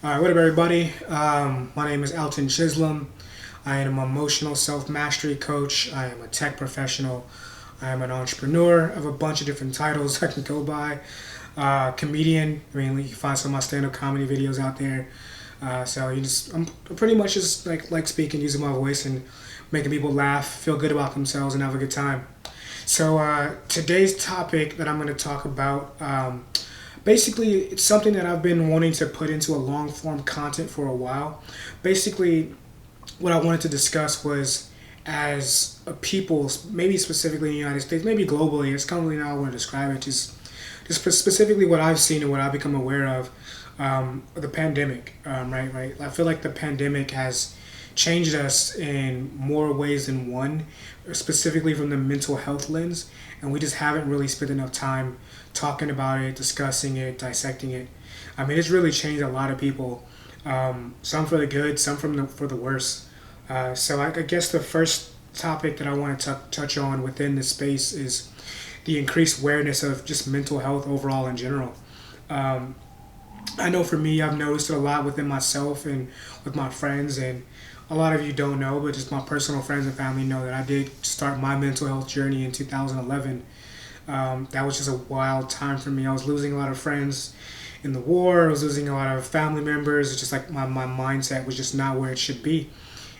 What up, everybody? My name is Alton Chislom. I am an emotional self mastery coach. I am a tech professional. I am an entrepreneur of a bunch of different titles I can go by. Comedian. I mean, you can find some of my stand up comedy videos out there. I'm pretty much just like speaking, using my voice and making people laugh, feel good about themselves, and have a good time. Today's topic that I'm going to talk about. Basically, it's something that I've been wanting to put into a long form content for a while. Basically, what I wanted to discuss was as a people, maybe specifically in the United States, maybe globally, it's kind of really how I want to describe it. Just specifically what I've seen and what I've become aware of, the pandemic, right? I feel like the pandemic has changed us in more ways than one, specifically from the mental health lens, and we just haven't really spent enough time talking about it, discussing it, dissecting it. I mean, it's really changed a lot of people, some for the good, some for the worse. I guess the first topic that I want to touch on within this space is the increased awareness of just mental health overall in general. Um, I know for me, I've noticed it a lot within myself and with my friends, and a lot of you don't know, but just my personal friends and family know that I did start my mental health journey in 2011. That was just a wild time for me. I was losing a lot of friends in the war. I was losing a lot of family members. It's just like my mindset was just not where it should be.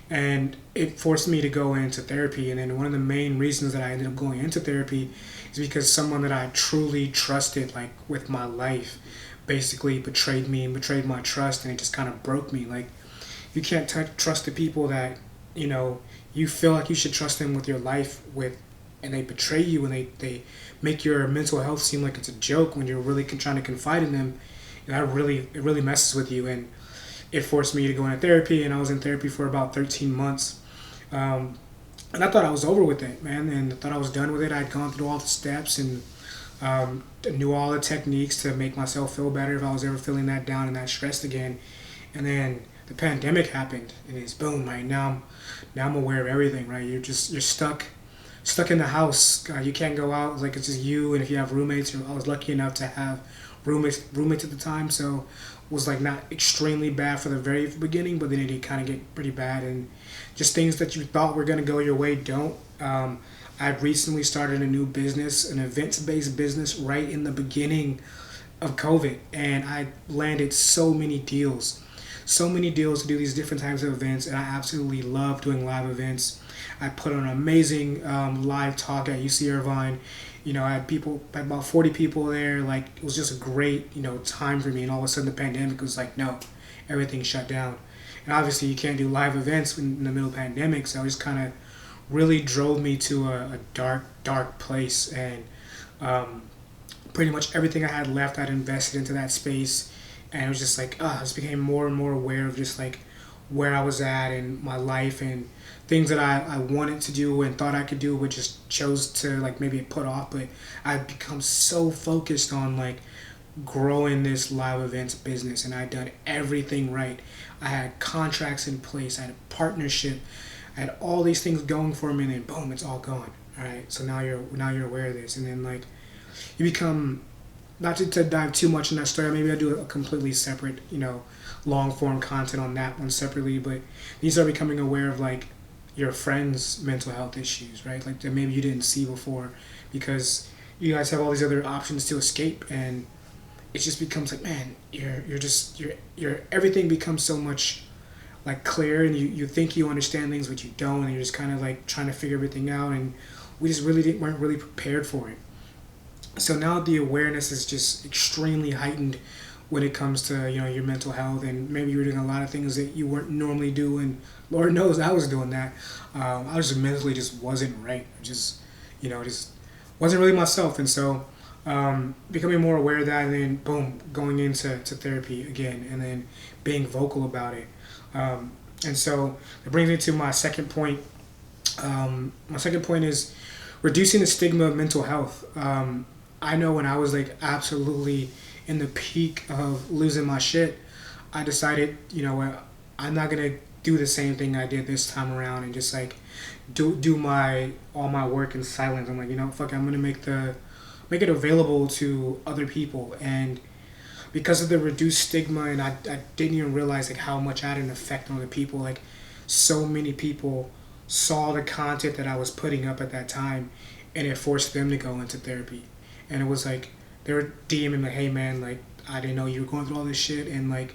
And it forced me to go into therapy. And then one of the main reasons that I ended up going into therapy is because someone that I truly trusted, like with my life, basically betrayed me and betrayed my trust. And it just kind of broke me. Like, you can't trust the people that, you know, you feel like you should trust them with your life with, and they betray you, and they make your mental health seem like it's a joke when you're really trying to confide in them. And it really messes with you. And it forced me to go into therapy, and I was in therapy for about 13 months. Um, and I thought I was over with it, man, and I thought I was done with it. I'd gone through all the steps and knew all the techniques to make myself feel better if I was ever feeling that down and that stressed again. And then the pandemic happened, and it's boom, right now I'm aware of everything, right? You're stuck in the house. You can't go out. It's just you, and if you have roommates, I was lucky enough to have roommates at the time, so it was like not extremely bad for the very beginning, but then it did kind of get pretty bad, and just things that you thought were gonna go your way don't. I'd recently started a new business, an events-based business, right in the beginning of COVID, and I landed so many deals to do these different types of events, and I absolutely love doing live events. I put on an amazing live talk at UC Irvine. You know, I had about 40 people there. Like, it was just a great, time for me. And all of a sudden, the pandemic was like, no, everything shut down. And obviously, you can't do live events in the middle of the pandemic. So it just kind of really drove me to a dark, dark place. And um, pretty much everything I had left, I'd invested into that space. And it was just like, I just became more and more aware of just like where I was at in my life, and things that I wanted to do and thought I could do, but just chose to like maybe put off. But I've become so focused on like growing this live events business, and I'd done everything right. I had contracts in place, I had a partnership, I had all these things going for me, and then boom, it's all gone. All right, so now you're aware of this, and then like you become, not to dive too much in that story. Maybe I do a completely separate, long form content on that one separately. But these are becoming aware of like your friends' mental health issues, right? Like that maybe you didn't see before, because you guys have all these other options to escape, and it just becomes like, man, you're everything becomes so much like clear, and you think you understand things, but you don't, and you're just kind of like trying to figure everything out, and we just really didn't weren't really prepared for it. So now the awareness is just extremely heightened when it comes to your mental health, and maybe you're doing a lot of things that you weren't normally doing. Lord knows I was doing that. I was just mentally just wasn't right. Just wasn't really myself. And so becoming more aware of that, and then boom, going into therapy again, and then being vocal about it. And so it brings me to my second point. My second point is reducing the stigma of mental health. I know when I was like absolutely in the peak of losing my shit, I decided, what, I'm not gonna do the same thing I did this time around and just like do my all my work in silence. I'm like, fuck it, I'm gonna make it available to other people. And because of the reduced stigma, and I didn't even realize like how much I had an effect on the people. Like so many people saw the content that I was putting up at that time, and it forced them to go into therapy. And it was like they were DMing me like, "Hey man, like I didn't know you were going through all this shit," and like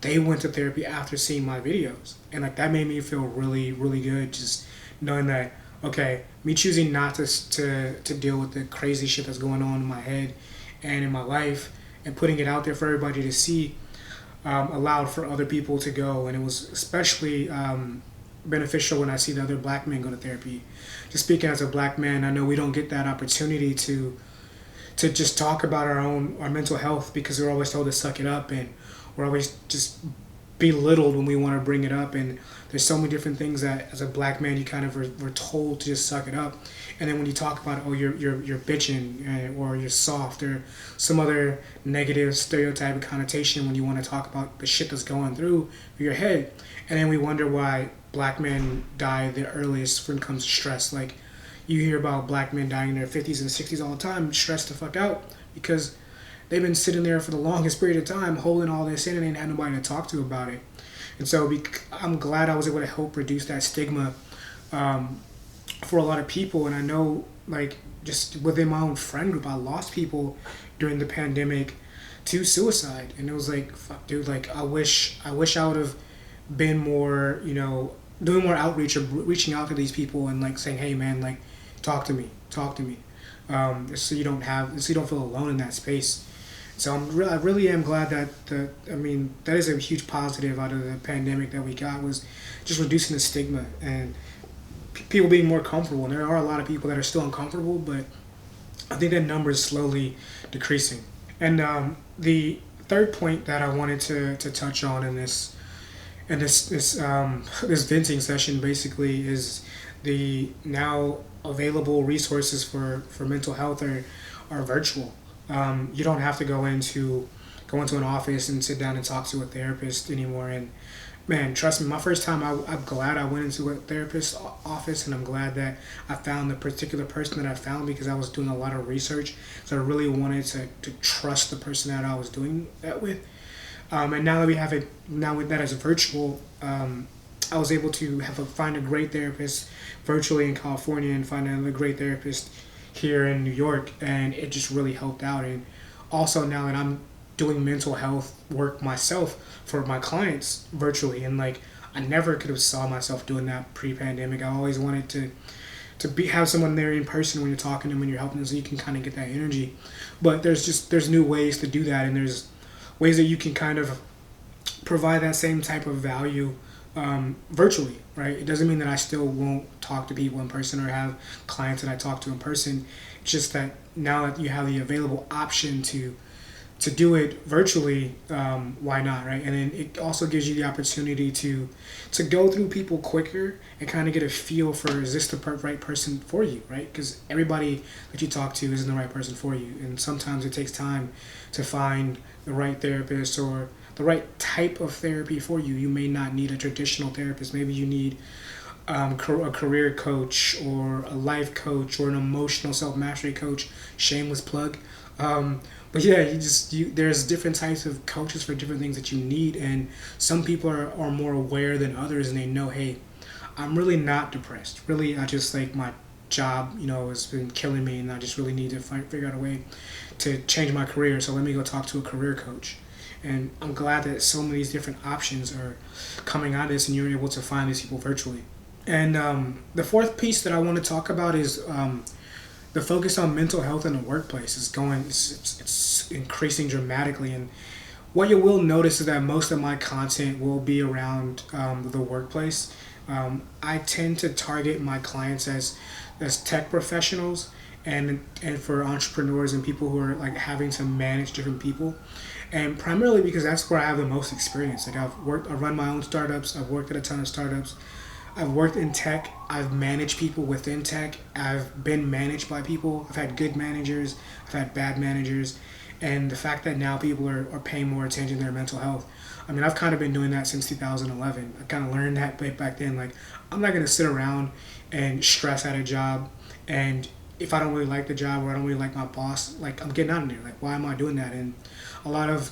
they went to therapy after seeing my videos, and like that made me feel really really good, just knowing that okay, me choosing not to deal with the crazy shit that's going on in my head and in my life and putting it out there for everybody to see allowed for other people to go. And it was especially beneficial when I see the other black men go to therapy. Just speaking as a black man, I know we don't get that opportunity to just talk about our mental health, because we're always told to suck it up, and we're always just belittled when we want to bring it up. And there's so many different things that as a black man you kind of were told to just suck it up. And then when you talk about, oh, you're bitching, or you're soft, or some other negative stereotypic connotation when you want to talk about the shit that's going through your head. And then we wonder why black men die the earliest when it comes to stress. Like you hear about black men dying in their 50s and 60s all the time, stressed the fuck out, because they've been sitting there for the longest period of time holding all this in and ain't had nobody to talk to about it. And so I'm glad I was able to help reduce that stigma for a lot of people. And I know, like, just within my own friend group, I lost people during the pandemic to suicide. And it was like, fuck, dude, like, I wish I would have been more, doing more outreach or reaching out to these people and, like, saying, hey, man, like, talk to me. So you don't feel alone in that space. So I really am glad that that is a huge positive out of the pandemic that we got, was just reducing the stigma and people being more comfortable. And there are a lot of people that are still uncomfortable, but I think that number is slowly decreasing. And the third point that I wanted to touch on in this venting session basically is the now available resources for mental health are virtual. You don't have to go into an office and sit down and talk to a therapist anymore. And man, trust me, my first time, I'm glad I went into a therapist's office, and I'm glad that I found the particular person that I found, because I was doing a lot of research. So I really wanted to trust the person that I was doing that with. And now with that as a virtual, I was able to find a great therapist virtually in California and find another great therapist here in New York, and it just really helped out. And also now that I'm doing mental health work myself for my clients virtually, and like I never could have saw myself doing that pre-pandemic. I always wanted to have someone there in person when you're talking to them, when you're helping them, so you can kind of get that energy. But there's new ways to do that, and there's ways that you can kind of provide that same type of value virtually, right? It doesn't mean that I still won't talk to people in person or have clients that I talk to in person. It's just that now that you have the available option to do it virtually, why not, right? And then it also gives you the opportunity to go through people quicker and kind of get a feel for, is this the right person for you, right? Because everybody that you talk to isn't the right person for you, and sometimes it takes time to find the right therapist or the right type of therapy for you. You may not need a traditional therapist. Maybe you need a career coach or a life coach or an emotional self-mastery coach. Shameless plug. But yeah, there's different types of coaches for different things that you need, and some people are more aware than others, and they know, hey, I'm really not depressed. Really, I just like my job, has been killing me, and I just really need to figure out a way to change my career. So let me go talk to a career coach. And I'm glad that so many of these different options are coming out of this, and you're able to find these people virtually. And the fourth piece that I want to talk about is the focus on mental health in the workplace it's increasing dramatically. And what you will notice is that most of my content will be around the workplace. I tend to target my clients as tech professionals and for entrepreneurs and people who are like having to manage different people. And primarily because that's where I have the most experience. Like I've run my own startups. I've worked at a ton of startups. I've worked in tech. I've managed people within tech. I've been managed by people. I've had good managers. I've had bad managers. And the fact that now people are paying more attention to their mental health. I mean, I've kind of been doing that since 2011. I kind of learned that back then. Like, I'm not going to sit around and stress at a job and if I don't really like the job or I don't really like my boss, like I'm getting out of there. Like, why am I doing that? And a lot of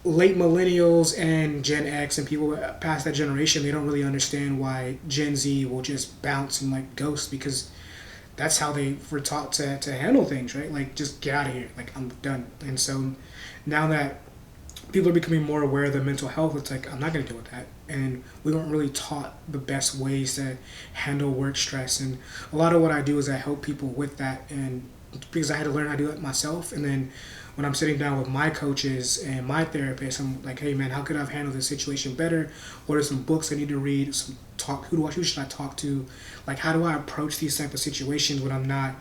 late millennials and Gen X and people past that generation, they don't really understand why Gen Z will just bounce and like ghost, because that's how they were taught to handle things, right? Like, just get out of here. Like, I'm done. And so now that people are becoming more aware of their mental health, it's like, I'm not going to deal with that. And we weren't really taught the best ways to handle work stress. And a lot of what I do is I help people with that. And because I had to learn how to do it myself. And then when I'm sitting down with my coaches and my therapist, I'm like, hey man, how could I have handled this situation better? What are some books I need to read? Some talk. Who should I talk to? Like, how do I approach these type of situations when I'm not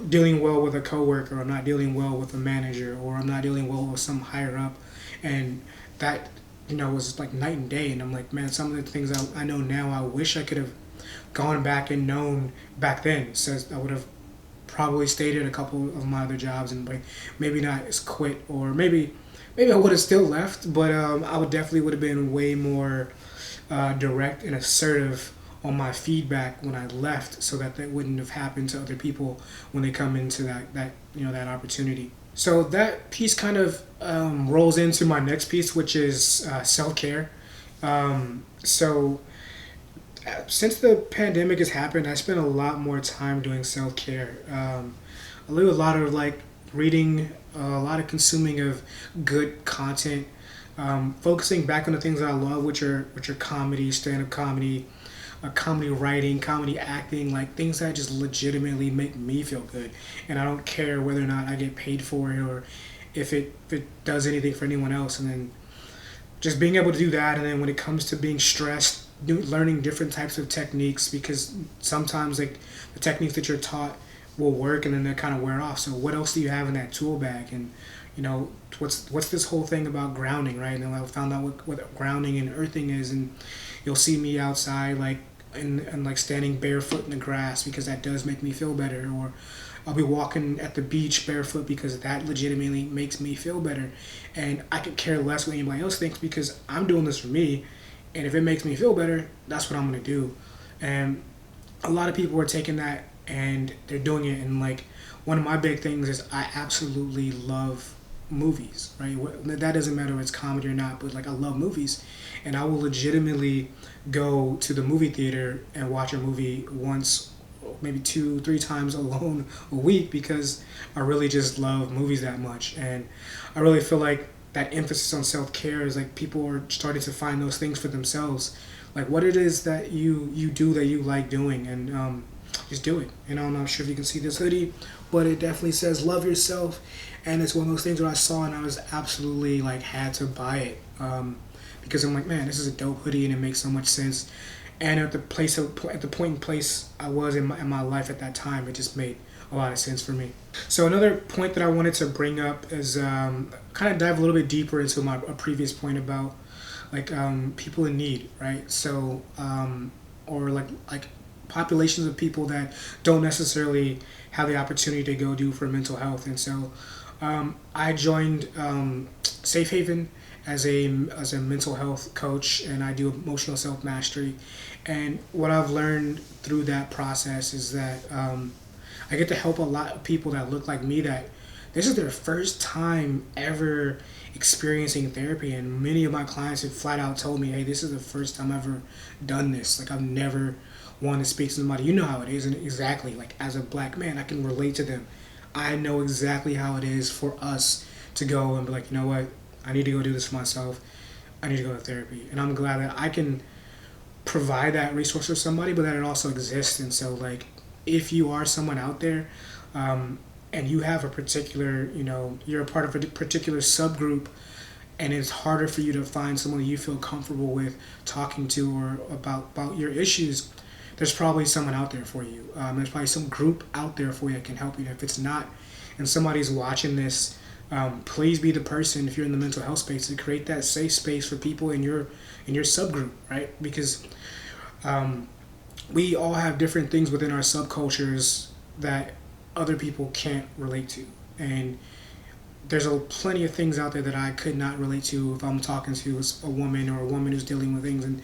dealing well with a coworker, or I'm not dealing well with a manager, or I'm not dealing well with some higher up? And that, was like night and day. And I'm like, man, some of the things I know now, I wish I could have gone back and known back then. So I would have probably stayed at a couple of my other jobs and like maybe not as quit, or maybe I would have still left, but I would have been way more direct and assertive on my feedback when I left, so that wouldn't have happened to other people when they come into that opportunity. So that piece kind of rolls into my next piece, which is self care. So since the pandemic has happened, I spent a lot more time doing self care. I do a lot of like reading, a lot of consuming of good content, focusing back on the things that I love, which are comedy, stand up comedy, comedy writing, comedy acting, like things that just legitimately make me feel good, and I don't care whether or not I get paid for it, or if it does anything for anyone else. And then just being able to do that, and then when it comes to being stressed, learning different types of techniques, because sometimes like the techniques that you're taught will work and then they kind of wear off. So what else do you have in that tool bag? And what's this whole thing about grounding, right? And then I found out what grounding and earthing is, and you'll see me outside like and like standing barefoot in the grass, because that does make me feel better. Or I'll be walking at the beach barefoot because that legitimately makes me feel better. And I could care less what anybody else thinks, because I'm doing this for me. And if it makes me feel better, that's what I'm going to do. And a lot of people are taking that and they're doing it. And like, one of my big things is I absolutely love movies, right? That doesn't matter if it's comedy or not, but like, I love movies. And I will legitimately go to the movie theater and watch a movie once, maybe 2-3 times alone a week, because I really just love movies that much. And I really feel like that emphasis on self-care is like, people are starting to find those things for themselves, like what it is that you do that you like doing, and just do it. I'm not sure if you can see this hoodie, but it definitely says love yourself. And it's one of those things where I saw and I was absolutely like, had to buy it, because I'm like, man, this is a dope hoodie and it makes so much sense. And at the point and place I was in my life at that time, it just made a lot of sense for me. So another point that I wanted to bring up is kind of dive a little bit deeper into a previous point about like people in need, right? So or like populations of people that don't necessarily have the opportunity to go do for mental health. And so I joined Safe Haven as a mental health coach, and I do emotional self mastery. And what I've learned through that process is that I get to help a lot of people that look like me, that this is their first time ever experiencing therapy. And many of my clients have flat out told me, hey, this is the first time I've ever done this. Like, I've never wanted to speak to somebody. You know how it is. And exactly, like, as a black man, I can relate to them. I know exactly how it is for us to go and be like, you know what, I need to go do this for myself. I need to go to therapy. And I'm glad that I can provide that resource for somebody, but that it also exists. And so, like, if you are someone out there and you have a particular, you're a part of a particular subgroup, and it's harder for you to find someone that you feel comfortable with talking to or about your issues, there's probably someone out there for you. There's probably some group out there for you that can help you. And if it's not, and somebody's watching this, please be the person, if you're in the mental health space, to create that safe space for people in your subgroup, right? Because we all have different things within our subcultures that other people can't relate to. And there's plenty of things out there that I could not relate to if I'm talking to a woman, or a woman who's dealing with things. And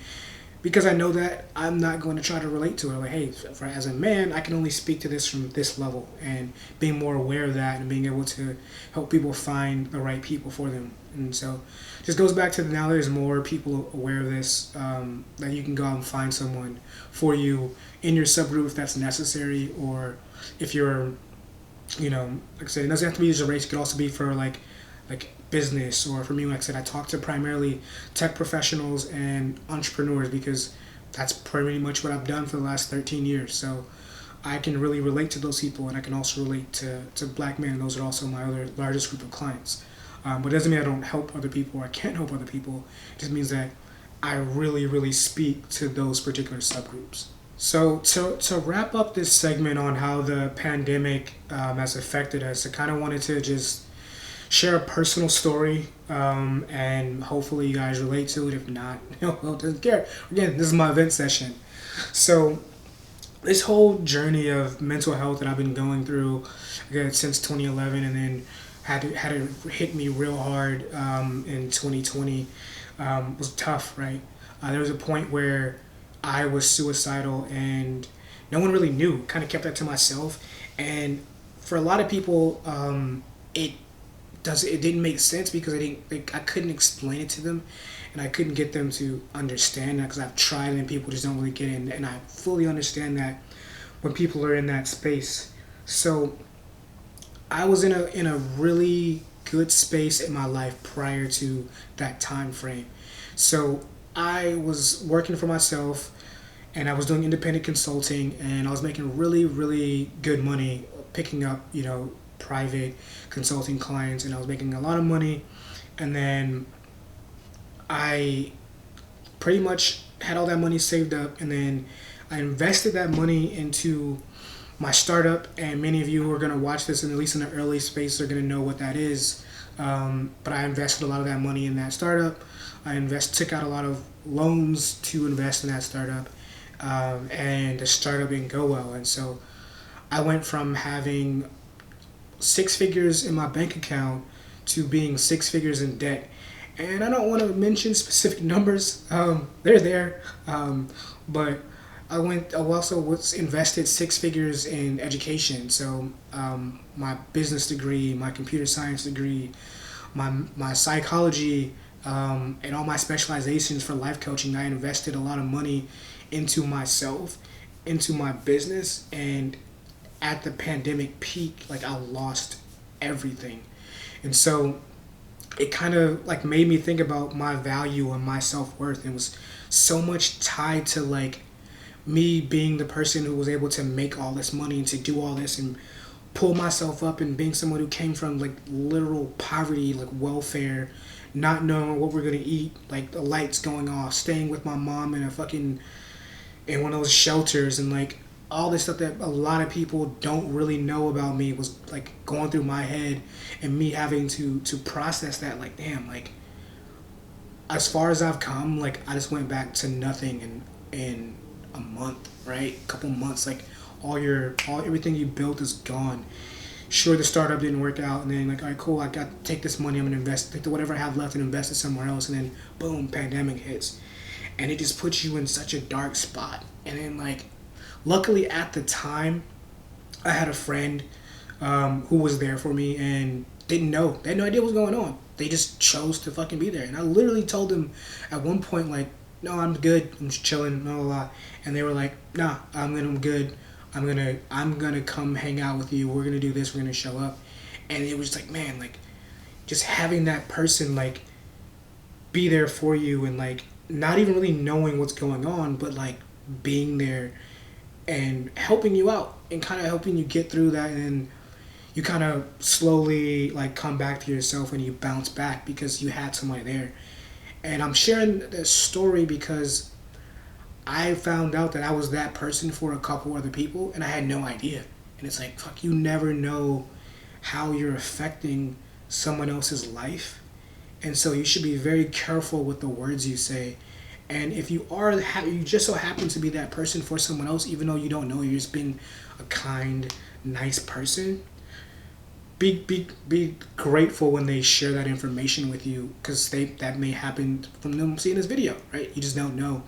because I know that I'm not going to try to relate to it. Like, hey, as a man, I can only speak to this from this level, and being more aware of that and being able to help people find the right people for them. And so, just goes back to now there's more people aware of this, that you can go out and find someone for you in your subgroup if that's necessary, or if you're, like I said, it doesn't have to be just a race. It could also be for like business, or for me, like I said, I talk to primarily tech professionals and entrepreneurs because that's pretty much what I've done for the last 13 years. So I can really relate to those people, and I can also relate to black men. Those are also my other largest group of clients. But it doesn't mean I don't help other people or I can't help other people. It just means that I really, really speak to those particular subgroups. So to wrap up this segment on how the pandemic has affected us, I kind of wanted to just share a personal story, and hopefully you guys relate to it. If not, well, doesn't care. Again, this is my event session. So this whole journey of mental health that I've been going through, again, since 2011, and then had it hit me real hard in 2020, was tough, right? There was a point where I was suicidal, and no one really knew. Kind of kept that to myself, and for a lot of people, it didn't make sense because I couldn't explain it to them, and I couldn't get them to understand that, because I've tried and people just don't really get in, and I fully understand that when people are in that space. So I was in a really good space in my life prior to that time frame. So I was working for myself, and I was doing independent consulting, and I was making really, really good money picking up, private consulting clients, and I was making a lot of money. And then I pretty much had all that money saved up, and then I invested that money into my startup. And many of you who are going to watch this, and at least in the early space, are going to know what that is. But I invested a lot of that money in that startup. Took out a lot of loans to invest in that startup, and the startup didn't go well. And so I went from having 6 figures in my bank account to being 6 figures in debt. And I don't want to mention specific numbers. They're there. But I also was invested 6 figures in education. So my business degree, my computer science degree, my psychology, and all my specializations for life coaching. I invested a lot of money into myself, into my business, and at the pandemic peak, like, I lost everything. And so it kind of like made me think about my value and my self-worth. It was so much tied to like me being the person who was able to make all this money and to do all this and pull myself up, and being someone who came from like literal poverty, like welfare, not knowing what we're gonna eat, like the lights going off, staying with my mom in one of those shelters, and like all this stuff that a lot of people don't really know about me was like going through my head, and me having to process that. Like, damn, like as far as I've come, like I just went back to nothing in a month, right? A couple months, like everything you built is gone. Sure, the startup didn't work out, and then like, all right, cool, I got to take this money, I'm gonna invest, take whatever I have left and invest it somewhere else, and then boom, pandemic hits, and it just puts you in such a dark spot. And then like, luckily at the time, I had a friend who was there for me and they had no idea what was going on. They just chose to fucking be there, and I literally told them at one point like, no, I'm good, I'm just chilling, blah blah blah. And they were like, nah, I'm good. I'm gonna come hang out with you. We're gonna do this. We're gonna show up. And it was like, man, like just having that person like be there for you, and like not even really knowing what's going on, but like being there and helping you out and kind of helping you get through that. And you kind of slowly like come back to yourself, and you bounce back because you had somebody there. And I'm sharing this story because I found out that I was that person for a couple other people, and I had no idea. And it's like, fuck, you never know how you're affecting someone else's life. And so you should be very careful with the words you say. And if you you just so happen to be that person for someone else, even though you don't know, you're just being a kind, nice person, be grateful when they share that information with you, because that may happen from them seeing this video, right? You just don't know.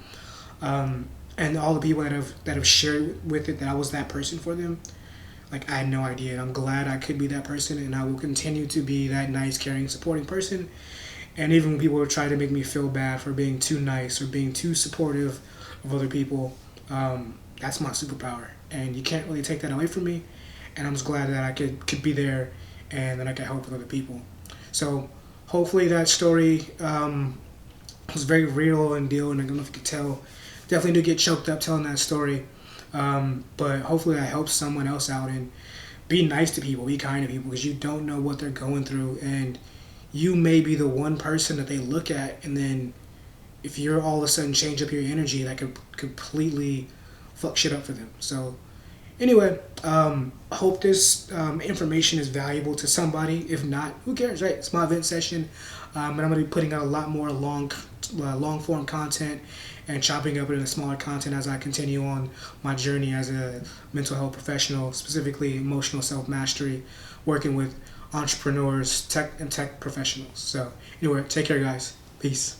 And all the people that have shared with it that I was that person for them, like I had no idea. And I'm glad I could be that person, and I will continue to be that nice, caring, supporting person. And even when people try to make me feel bad for being too nice or being too supportive of other people, that's my superpower, and you can't really take that away from me. And I'm just glad that I could be there, and that I could help with other people. So hopefully that story was very real and deal, and I don't know if you could tell. Definitely do get choked up telling that story, but hopefully I help someone else out, and be nice to people, be kind to people, because you don't know what they're going through, and you may be the one person that they look at, and then if you're all of a sudden change up your energy, that could completely fuck shit up for them. So anyway, I hope this information is valuable to somebody. If not, who cares, right? It's my event session, and I'm going to be putting out a lot more long form content and chopping up it into smaller content as I continue on my journey as a mental health professional, specifically emotional self mastery, working with entrepreneurs, tech professionals. So anyway, take care, guys. Peace.